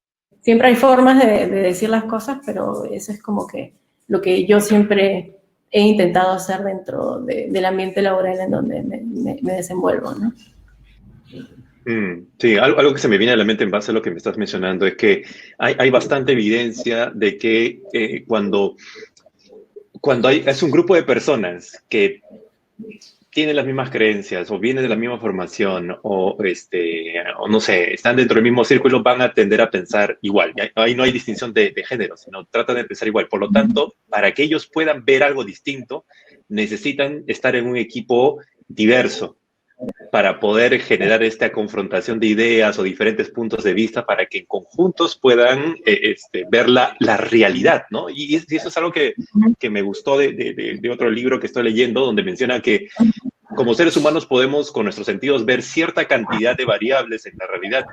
siempre hay formas de decir las cosas, pero eso es como que lo que yo siempre he intentado hacer dentro del ambiente laboral en donde me desenvuelvo, ¿no? Sí, algo que se me viene a la mente en base a lo que me estás mencionando es que hay bastante evidencia de que cuando es un grupo de personas que tienen las mismas creencias o vienen de la misma formación o no sé, están dentro del mismo círculo, van a tender a pensar igual. Ahí no hay distinción de género, sino tratan de pensar igual. Por lo tanto, para que ellos puedan ver algo distinto, necesitan estar en un equipo diverso para poder generar esta confrontación de ideas o diferentes puntos de vista para que en conjuntos puedan ver la realidad, ¿no? Y eso es algo que me gustó de otro libro que estoy leyendo, donde menciona que como seres humanos podemos con nuestros sentidos ver cierta cantidad de variables en la realidad.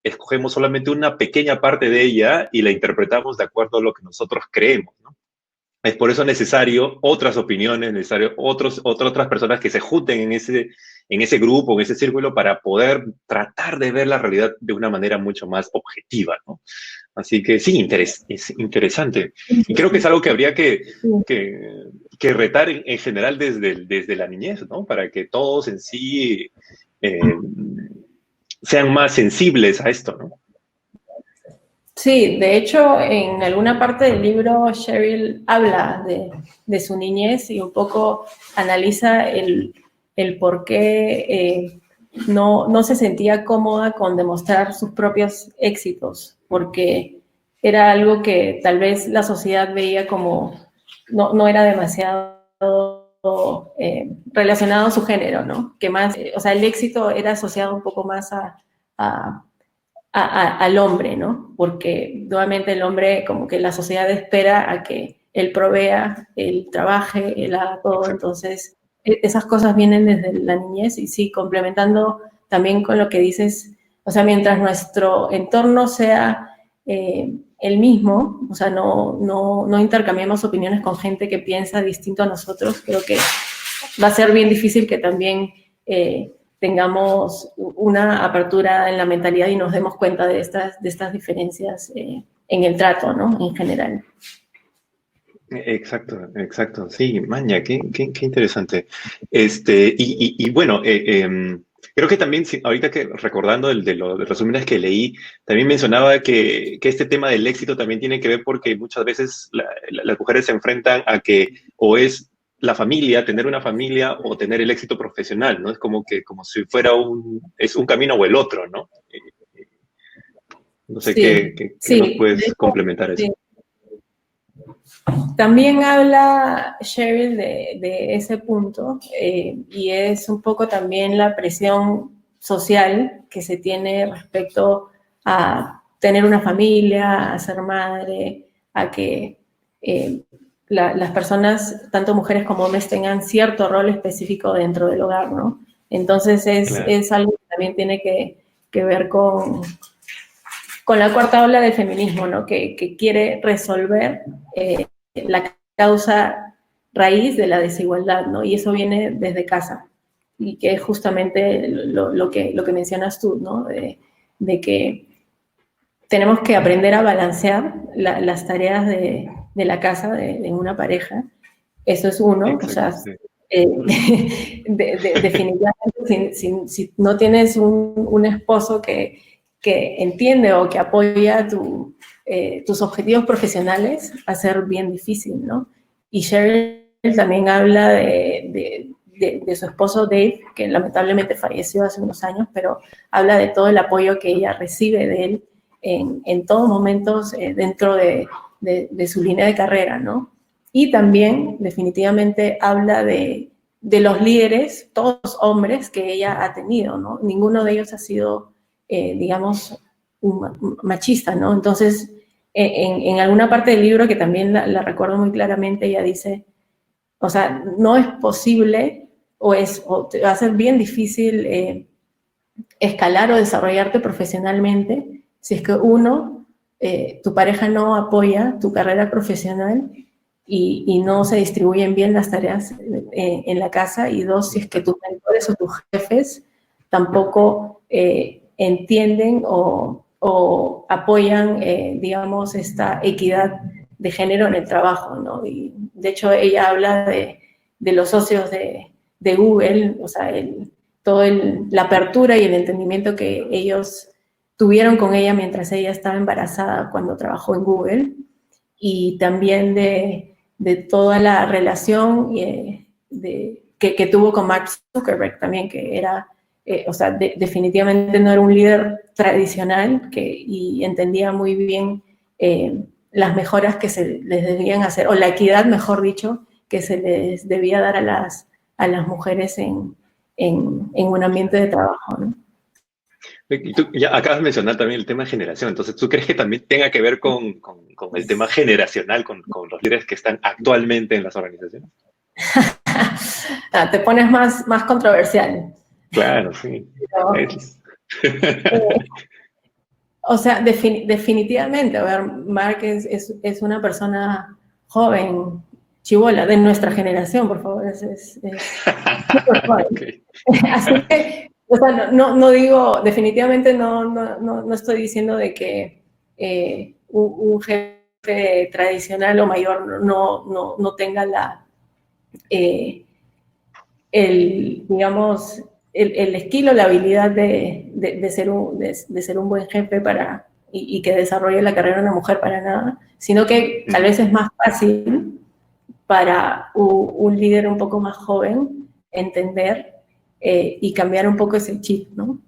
Escogemos solamente una pequeña parte de ella y la interpretamos de acuerdo a lo que nosotros creemos, ¿no? Es por eso necesario otras opiniones, necesario otras personas que se junten en ese grupo, en ese círculo, para poder tratar de ver la realidad de una manera mucho más objetiva, ¿no? Así que sí, es interesante. Y creo que es algo que habría que retar en general desde la niñez, ¿no? Para que todos en sí sean más sensibles a esto, ¿no? Sí, de hecho, en alguna parte del libro, Cheryl habla de su niñez y un poco analiza el por qué no se sentía cómoda con demostrar sus propios éxitos, porque era algo que tal vez la sociedad veía como no era demasiado relacionado a su género, ¿no? Que más, o sea, el éxito era asociado un poco más al hombre, ¿no? Porque nuevamente el hombre, como que la sociedad espera a que él provea, él trabaje, él haga todo. Entonces, esas cosas vienen desde la niñez y sí, complementando también con lo que dices, o sea, mientras nuestro entorno sea el mismo, o sea, no intercambiemos opiniones con gente que piensa distinto a nosotros, creo que va a ser bien difícil que también tengamos una apertura en la mentalidad y nos demos cuenta de estas diferencias en el trato, ¿no? En general. Exacto. Sí, maña, qué interesante. Y bueno, creo que también, ahorita que recordando de los resúmenes que leí, también mencionaba que este tema del éxito también tiene que ver porque muchas veces las mujeres se enfrentan a que o es la familia, tener una familia o tener el éxito profesional, ¿no? Es como si fuera es un camino o el otro, ¿no? No sé sí, qué nos puedes complementar eso. Sí. También habla Cheryl de ese punto y es un poco también la presión social que se tiene respecto a tener una familia, a ser madre, a que las personas, tanto mujeres como hombres, tengan cierto rol específico dentro del hogar, ¿no? Entonces es algo que también tiene que ver con la cuarta ola del feminismo, ¿no? Que quiere resolver la causa raíz de la desigualdad, ¿no? Y eso viene desde casa. Y que es justamente lo que mencionas tú, ¿no? De que tenemos que aprender a balancear las tareas de la casa de una pareja. Eso es uno. Exacto, o sea, sí. Definitivamente, si no tienes un esposo que entiende o que apoya tus objetivos profesionales, va a ser bien difícil, ¿no? Y Cheryl también habla de su esposo Dave, que lamentablemente falleció hace unos años, pero habla de todo el apoyo que ella recibe de él en todos momentos dentro de su línea de carrera, ¿no? Y también definitivamente habla de los líderes, todos hombres que ella ha tenido, ¿no? Ninguno de ellos ha sido, digamos, un machista, ¿no? Entonces, en alguna parte del libro, que también la recuerdo muy claramente, ella dice, o sea, no es posible o te va a ser bien difícil escalar o desarrollarte profesionalmente si es que uno, tu pareja no apoya tu carrera profesional y no se distribuyen bien las tareas en la casa, y dos, si es que tus mentores o tus jefes tampoco entienden o apoyan, digamos, esta equidad de género en el trabajo, ¿no? Y de hecho ella habla de los socios de Google, o sea, la apertura y el entendimiento que ellos tuvieron con ella mientras ella estaba embarazada cuando trabajó en Google, y también de toda la relación que tuvo con Mark Zuckerberg también, que era, o sea, definitivamente no era un líder tradicional y entendía muy bien las mejoras que se les debían hacer, o la equidad, mejor dicho, que se les debía dar a las mujeres en un ambiente de trabajo, ¿no? Y tú ya acabas de mencionar también el tema de generación, entonces, ¿tú crees que también tenga que ver con el tema generacional, con los líderes que están actualmente en las organizaciones? Te pones más controversial. Claro, sí. Pero, o sea, definitivamente, a ver, Mark es una persona joven, chibola, de nuestra generación, por favor, es súper joven. Okay. Así que, o sea, no digo, definitivamente no estoy diciendo de que un jefe tradicional o mayor no tenga digamos, el estilo, la habilidad de ser un buen jefe y que desarrolle la carrera de una mujer, para nada, sino que tal vez es más fácil para un líder un poco más joven entender y cambiar un poco ese chip, ¿no?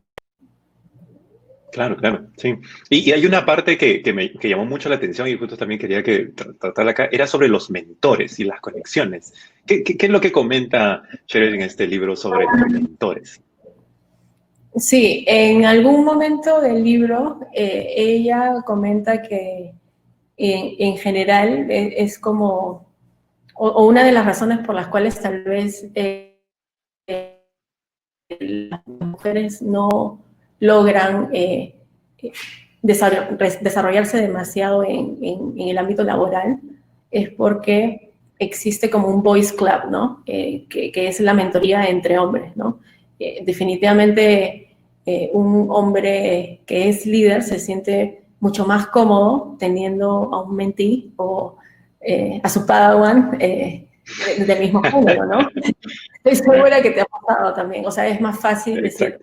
Claro, claro, sí. Y hay una parte que llamó mucho la atención y justo también quería que tratarla acá, era sobre los mentores y las conexiones. ¿Qué es lo que comenta Cheryl en este libro sobre los mentores? Sí, en algún momento del libro ella comenta que en general es como, o una de las razones por las cuales tal vez las mujeres no logran desarrollarse demasiado en el ámbito laboral, es porque existe como un boys club, ¿no? Que es la mentoría entre hombres, ¿no? Definitivamente un hombre que es líder se siente mucho más cómodo teniendo a un mentee o a su padawan del mismo género, ¿no? Estoy segura que te ha pasado también. O sea, es más fácil decir,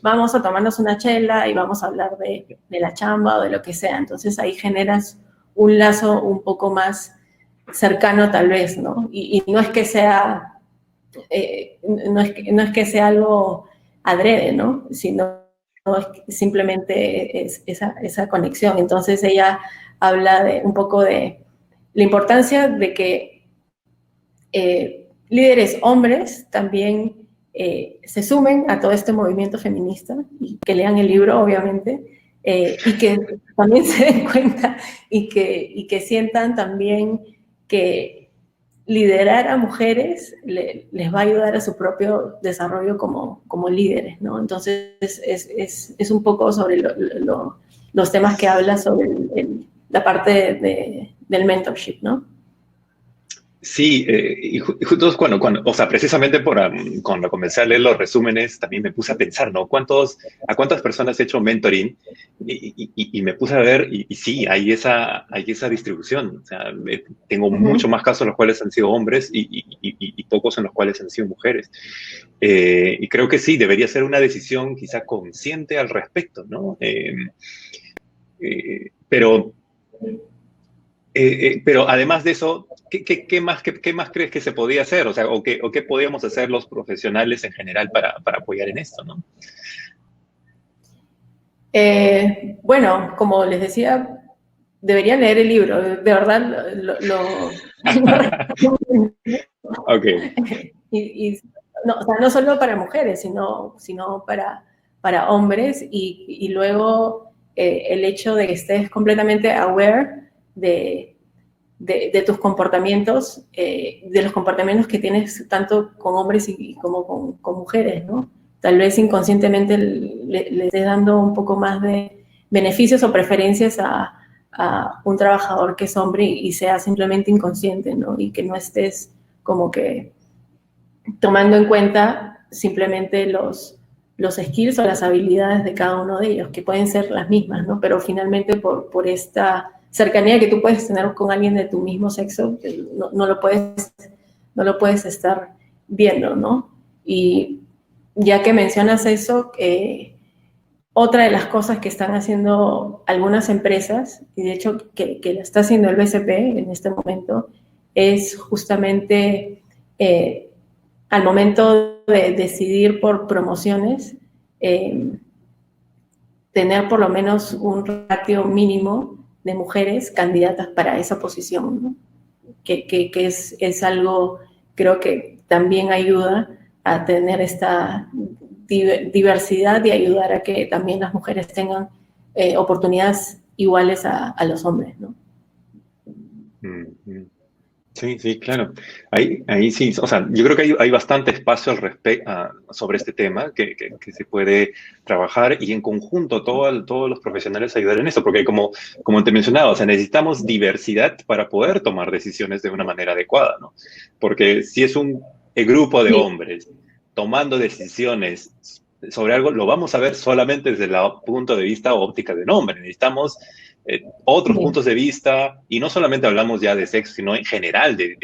vamos a tomarnos una chela y vamos a hablar de la chamba o de lo que sea. Entonces ahí generas un lazo un poco más cercano tal vez, ¿no? Y no es que sea, no es que sea algo adrede, ¿no? Sino simplemente es esa conexión. Entonces ella habla un poco de la importancia de que líderes hombres también se sumen a todo este movimiento feminista y que lean el libro, obviamente, y que también se den cuenta y que sientan también que liderar a mujeres les va a ayudar a su propio desarrollo como líderes, ¿no? Entonces, es un poco sobre los temas que habla sobre la parte del mentorship, ¿no? Sí, y justo cuando, o sea, precisamente cuando comencé a leer los resúmenes, también me puse a pensar, ¿no? ¿A cuántas personas he hecho mentoring? Y me puse a ver, y sí, hay esa distribución. O sea, tengo mucho más casos en los cuales han sido hombres y pocos en los cuales han sido mujeres. Y creo que sí, debería ser una decisión quizá consciente al respecto, ¿no? Pero además de eso, ¿qué más crees que se podía hacer? O sea, ¿o qué podíamos hacer los profesionales en general para apoyar en esto, ¿no? Bueno, como les decía, deberían leer el libro, de verdad Ok. No, o sea, no solo para mujeres, sino para hombres, y luego el hecho de que estés completamente aware de tus comportamientos, de los comportamientos que tienes tanto con hombres como con mujeres, ¿no? Tal vez inconscientemente le estés dando un poco más de beneficios o preferencias a un trabajador que es hombre y sea simplemente inconsciente, ¿no? Y que no estés como que tomando en cuenta simplemente los skills o las habilidades de cada uno de ellos, que pueden ser las mismas, ¿no? Pero finalmente por esta cercanía que tú puedes tener con alguien de tu mismo sexo, no lo puedes estar viendo, ¿no? Y ya que mencionas eso, otra de las cosas que están haciendo algunas empresas, y de hecho que lo está haciendo el BCP en este momento, es justamente al momento de decidir por promociones, tener por lo menos un ratio mínimo de mujeres candidatas para esa posición, ¿no? Que es algo, creo que también ayuda a tener esta diversidad y ayudar a que también las mujeres tengan oportunidades iguales a los hombres, ¿no? Sí, sí, claro. Ahí sí, o sea, yo creo que hay bastante espacio sobre este tema que se puede trabajar y en conjunto todos los profesionales ayudar en eso, porque como te mencionaba, o sea, necesitamos diversidad para poder tomar decisiones de una manera adecuada, ¿no? Porque si es un grupo de Sí. hombres tomando decisiones sobre algo, lo vamos a ver solamente desde el punto de vista óptica de un hombre. Necesitamos otros puntos de vista, y no solamente hablamos ya de sexo, sino en general de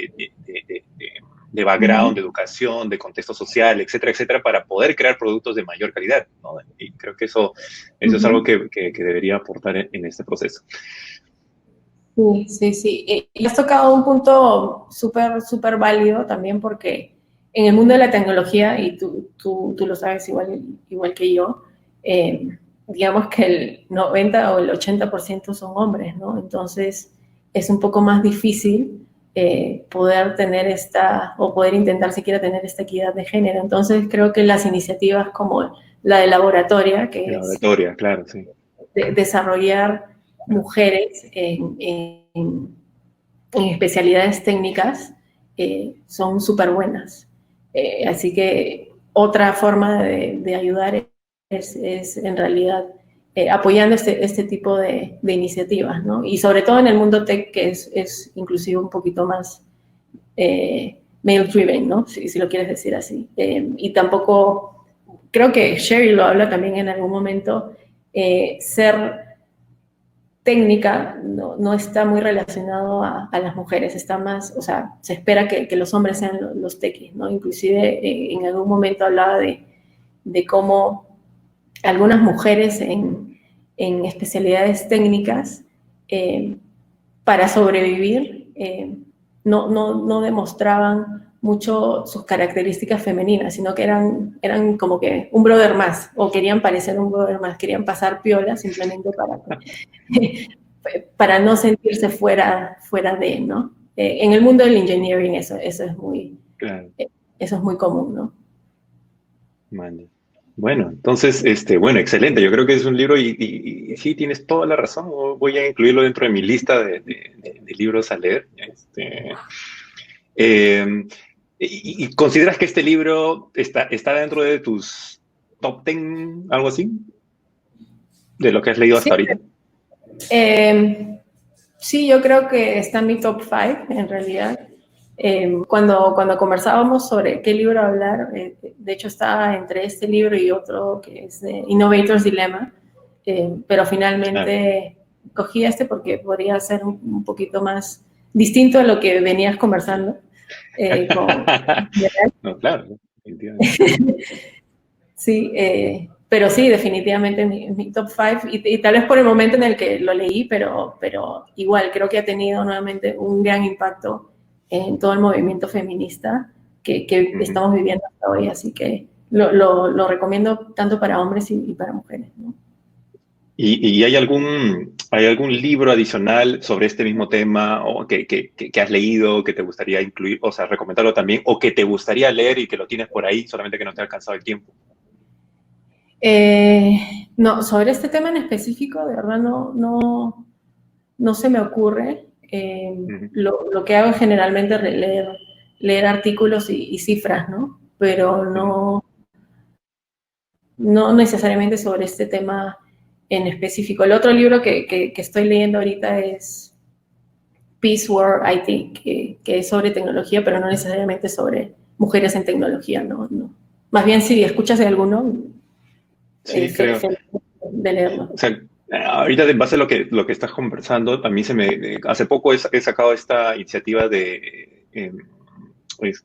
background, de educación, de contexto social, etcétera, etcétera, para poder crear productos de mayor calidad, ¿no? Y creo que eso es algo que debería aportar en este proceso. Sí. Y has tocado un punto súper válido también, porque en el mundo de la tecnología, y tú lo sabes igual que yo, digamos que el 90 o el 80% son hombres, ¿no? Entonces es un poco más difícil poder tener o poder intentar siquiera tener esta equidad de género. Entonces creo que las iniciativas como la de Laboratoria, que Laboratoria, claro, sí. Desarrollar mujeres en especialidades técnicas, son súper buenas. Así que otra forma de ayudar es en realidad apoyando este tipo de iniciativas, ¿no? Y sobre todo en el mundo tech, que es inclusive un poquito más male-driven, ¿no? Si lo quieres decir así. Y tampoco, creo que Sherry lo habla también en algún momento, ser técnica no está muy relacionado a las mujeres, está más, o sea, se espera que los hombres sean los techies, ¿no? Inclusive en algún momento hablaba de cómo algunas mujeres en especialidades técnicas, para sobrevivir, no demostraban mucho sus características femeninas, sino que eran como que un brother más, o querían parecer un brother más, querían pasar piola simplemente para no sentirse fuera de, ¿no? En el mundo del engineering eso es muy, claro. Eso es muy común, ¿no? Vale. Bueno, entonces, bueno, excelente. Yo creo que es un libro y sí, tienes toda la razón. Voy a incluirlo dentro de mi lista de libros a leer. ¿Y consideras que este libro está dentro de tus top 10, algo así? ¿De lo que has leído hasta ahorita? Sí, yo creo que está en mi top 5, en realidad. Cuando conversábamos sobre qué libro hablar, de hecho estaba entre este libro y otro que es de Innovator's Dilemma, pero finalmente cogí este porque podría ser un poquito más distinto a lo que venías conversando. No, claro, Sí, pero sí, definitivamente mi top 5, y tal vez por el momento en el que lo leí, pero igual creo que ha tenido nuevamente un gran impacto en todo el movimiento feminista que estamos viviendo hasta hoy, así que lo recomiendo tanto para hombres y para mujeres, ¿no? ¿Y hay algún libro adicional sobre este mismo tema o que has leído, que te gustaría incluir, o sea, recomendarlo también, o que te gustaría leer y que lo tienes por ahí, solamente que no te ha alcanzado el tiempo? No, sobre este tema en específico, de verdad no se me ocurre. Lo que hago es generalmente leer artículos y cifras, ¿no? Pero no necesariamente sobre este tema en específico. El otro libro que estoy leyendo ahorita es Peace World IT, que es sobre tecnología, pero no necesariamente sobre mujeres en tecnología, ¿no? Más bien, si escuchas de alguno, Sí, creo. De leerlo. O sea, ahorita en base a lo que estás conversando, a mí hace poco he sacado esta iniciativa de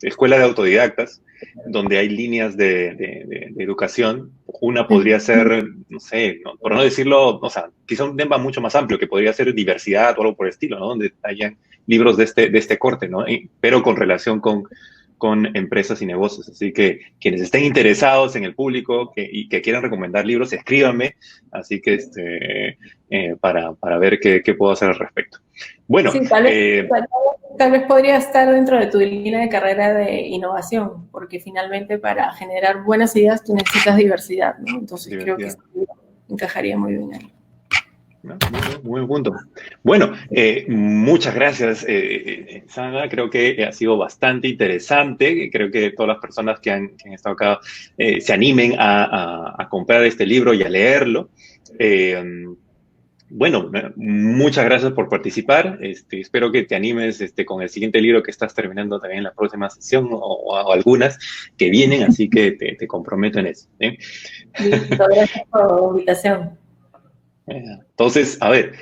escuela de autodidactas, donde hay líneas de educación. Una podría ser, no sé, por no decirlo, o sea, quizá un tema mucho más amplio, que podría ser diversidad o algo por el estilo, ¿no? Donde hayan libros de este corte, ¿no? Pero con relación con empresas y negocios. Así que quienes estén interesados en el público y que quieran recomendar libros, escríbanme. Así que para ver qué puedo hacer al respecto. Bueno, sí, tal vez podría estar dentro de tu línea de carrera de innovación, porque finalmente para generar buenas ideas tú necesitas diversidad, ¿no? Entonces creo que encajaría muy bien ahí. Muy buen punto. Bueno, muchas gracias, Sandra. Creo que ha sido bastante interesante. Creo que todas las personas que han estado acá se animen a comprar este libro y a leerlo. Bueno, muchas gracias por participar. Espero que te animes con el siguiente libro que estás terminando también en la próxima sesión o algunas que vienen, así que te comprometo en eso. Listo, gracias por la invitación. Entonces, a ver,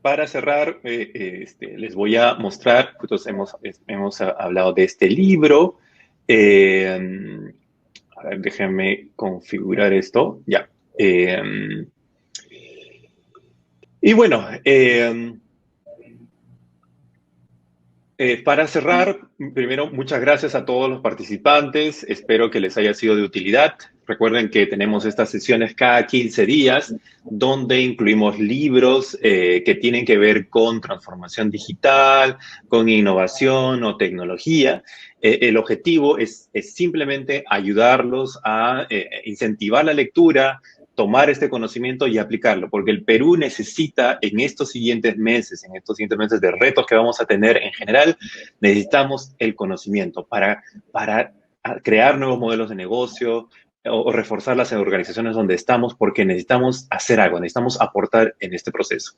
para cerrar, les voy a mostrar, pues hemos hablado de este libro. A ver, déjenme configurar esto. Ya. Y bueno, para cerrar, primero, muchas gracias a todos los participantes. Espero que les haya sido de utilidad. Recuerden que tenemos estas sesiones cada 15 días, donde incluimos libros que tienen que ver con transformación digital, con innovación o tecnología. El objetivo es simplemente ayudarlos a incentivar la lectura, tomar este conocimiento y aplicarlo, porque el Perú necesita en estos siguientes meses de retos que vamos a tener en general, necesitamos el conocimiento para crear nuevos modelos de negocio o reforzar las organizaciones donde estamos, porque necesitamos hacer algo, necesitamos aportar en este proceso.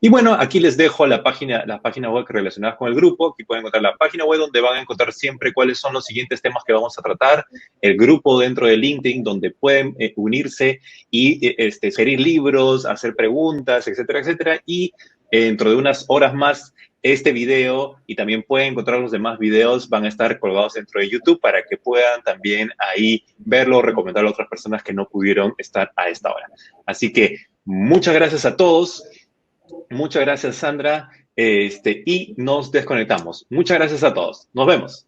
Y bueno, aquí les dejo la página web relacionada con el grupo. Aquí pueden encontrar la página web donde van a encontrar siempre cuáles son los siguientes temas que vamos a tratar, el grupo dentro de LinkedIn donde pueden unirse y sugerir libros, hacer preguntas, etcétera, etcétera. Y dentro de unas horas más, este video y también pueden encontrar los demás videos, van a estar colgados dentro de YouTube para que puedan también ahí verlo o recomendarlo a otras personas que no pudieron estar a esta hora. Así que muchas gracias a todos. Muchas gracias, Sandra. Y nos desconectamos. Muchas gracias a todos. Nos vemos.